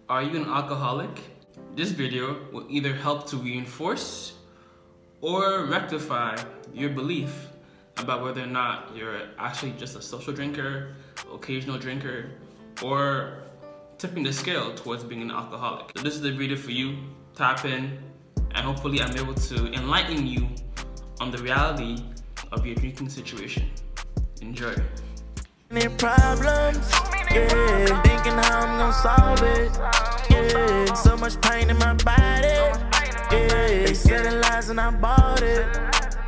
Are you an alcoholic? This video will either help to reinforce or rectify your belief about whether or not you're actually just a social drinker, occasional drinker, or tipping the scale towards being an alcoholic. So this is the video for you. Tap in, and hopefully I'm able to enlighten you on the reality of your drinking situation. Enjoy. Any problems? Yeah, thinking how I'm gonna solve it. Yeah, so much pain in my body. Yeah, they selling lies and I bought it.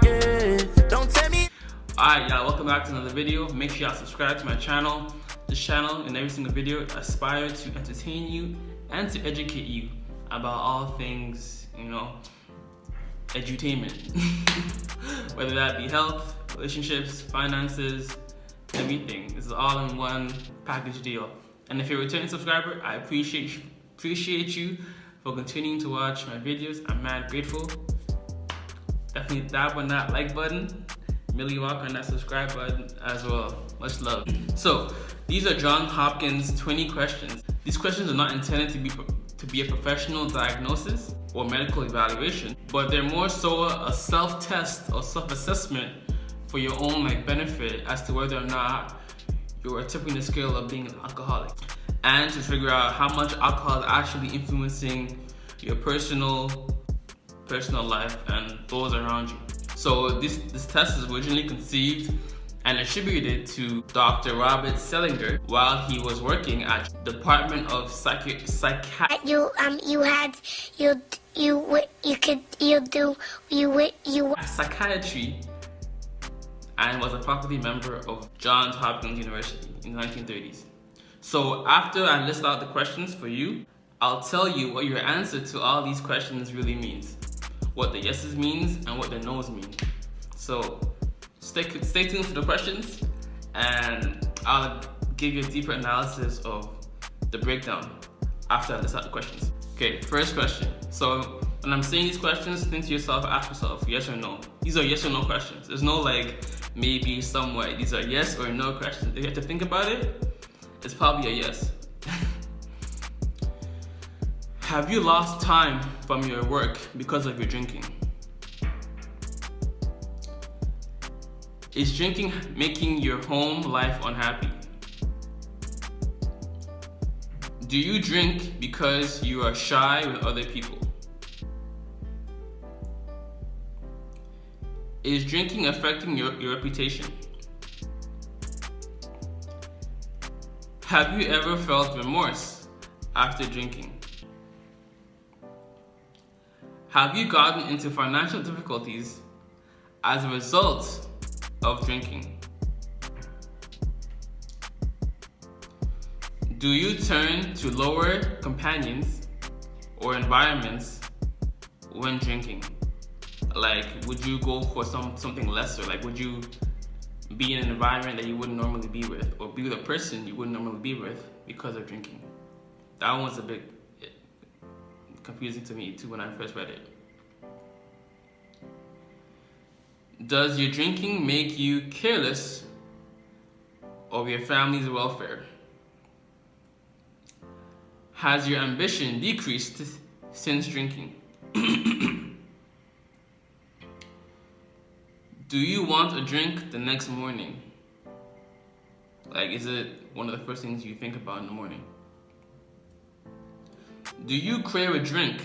Yeah, don't tell me. Alright, y'all, welcome back to another video. Make sure y'all subscribe to my channel. This channel, in every single video, aspire to entertain you and to educate you about all things, edutainment. Whether that be health, relationships, finances, everything. This is all in one package deal. And if you're a returning subscriber, I appreciate you for continuing to watch my videos. I'm mad grateful. Definitely tap on that like button. Millie walk on that subscribe button as well. Much love. So these are Johns Hopkins 20 questions. These questions are not intended to be a professional diagnosis or medical evaluation, but they're more so a self-test or self-assessment for your own benefit as to whether or not you're tipping the scale of being an alcoholic, and to figure out how much alcohol is actually influencing your personal life and those around you. So this test is originally conceived and attributed to Dr. Robert Selinger while he was working at Department of Psychiatry, and was a faculty member of Johns Hopkins University in the 1930s. So after I list out the questions for you, I'll tell you what your answer to all these questions really means, what the yeses means and what the nos mean. So stay tuned for the questions, and I'll give you a deeper analysis of the breakdown after I list out the questions. Okay, first question. So when I'm saying these questions, think to yourself, ask yourself, yes or no. These are yes or no questions. There's no maybe, somewhere. These are yes or no questions. If you have to think about it, it's probably a yes. Have you lost time from your work because of your drinking? Is drinking making your home life unhappy? Do you drink because you are shy with other people? Is drinking affecting your reputation? Have you ever felt remorse after drinking? Have you gotten into financial difficulties as a result of drinking? Do you turn to lower companions or environments when drinking? Would you go for something lesser? Would you be in an environment that you wouldn't normally be with, or be with a person you wouldn't normally be with because of drinking? That one's a bit confusing to me too when I first read it. Does your drinking make you careless of your family's welfare? Has your ambition decreased since drinking? Do you want a drink the next morning? Is it one of the first things you think about in the morning? Do you crave a drink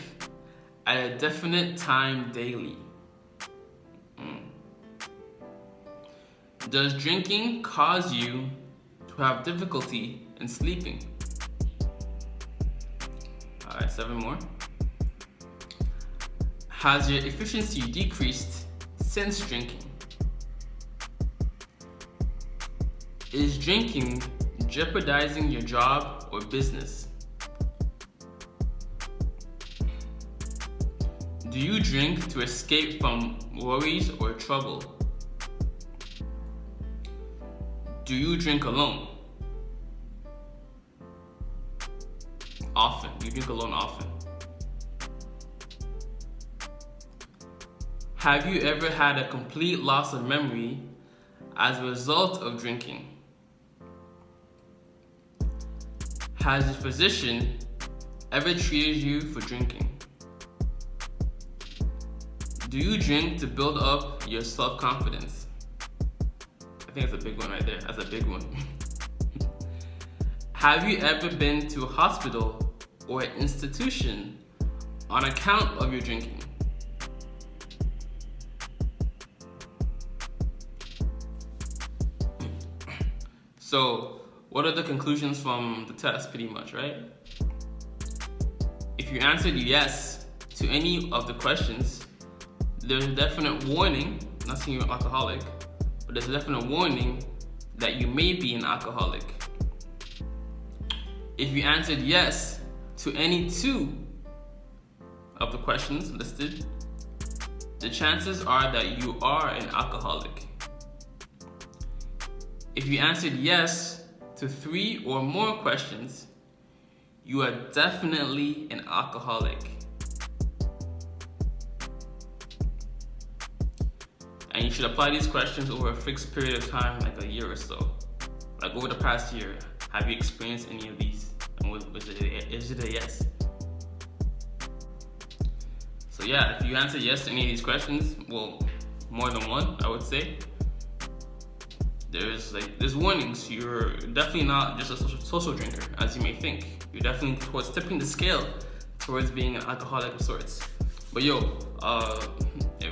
at a definite time daily? Does drinking cause you to have difficulty in sleeping? Alright, 7 more. Has your efficiency decreased since drinking? Is drinking jeopardizing your job or business? Do you drink to escape from worries or trouble? Do you drink alone? Often. You drink alone often. Have you ever had a complete loss of memory as a result of drinking? Has a physician ever treated you for drinking? Do you drink to build up your self-confidence? I think that's a big one right there. That's a big one. Have you ever been to a hospital or an institution on account of your drinking? So, what are the conclusions from the test, pretty much, right? If you answered yes to any of the questions, there's a definite warning, not saying you're an alcoholic, but there's a definite warning that you may be an alcoholic. If you answered yes to any 2 of the questions listed, the chances are that you are an alcoholic. If you answered yes to 3 or more questions, you are definitely an alcoholic. And you should apply these questions over a fixed period of time, like a year or so. Like over the past year, have you experienced any of these? And is it a yes? So yeah, if you answer yes to any of these questions, well, more than one, I would say, there's warnings. You're definitely not just a social drinker, as you may think. You're definitely towards tipping the scale towards being an alcoholic of sorts. But yo,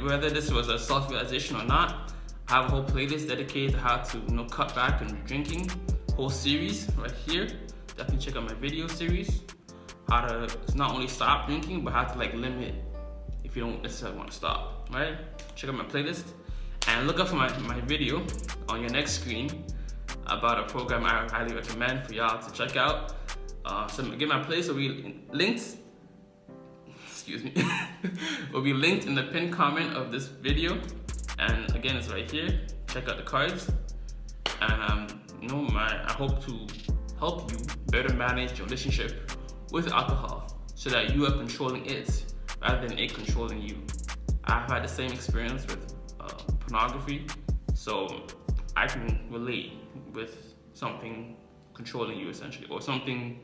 whether this was a self-realization or not, I have a whole playlist dedicated to how to cut back on drinking. Whole series right here. Definitely check out my video series. How to not only stop drinking, but how to limit if you don't necessarily want to stop. Right? Check out my playlist. And look up for my video on your next screen about a program I highly recommend for y'all to check out. So again, my playlist will be linked. Excuse me. Will be linked in the pinned comment of this video. And again, it's right here. Check out the cards. And I hope to help you better manage your relationship with alcohol so that you are controlling it rather than it controlling you. I've had the same experience with pornography, so I can relate with something controlling you essentially, or something,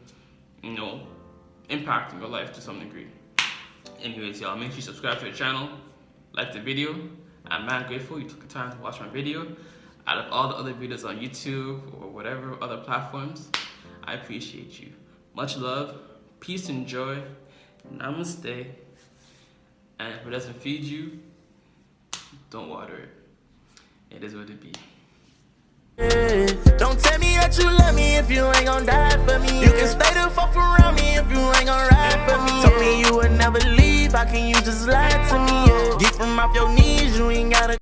impacting your life to some degree. Anyways, y'all, make sure you subscribe to the channel, like the video. I'm mad grateful you took the time to watch my video. Out of all the other videos on YouTube or whatever other platforms, I appreciate you. Much love, peace and joy, namaste. And if it doesn't feed you, don't water it. It is what it be. Don't tell me that you love me if you ain't gon' die for me. You can stay the fuck around me if you ain't gon' ride for me. Told me you would never leave, how can you just lie to me? Get from off your knees, you ain't gotta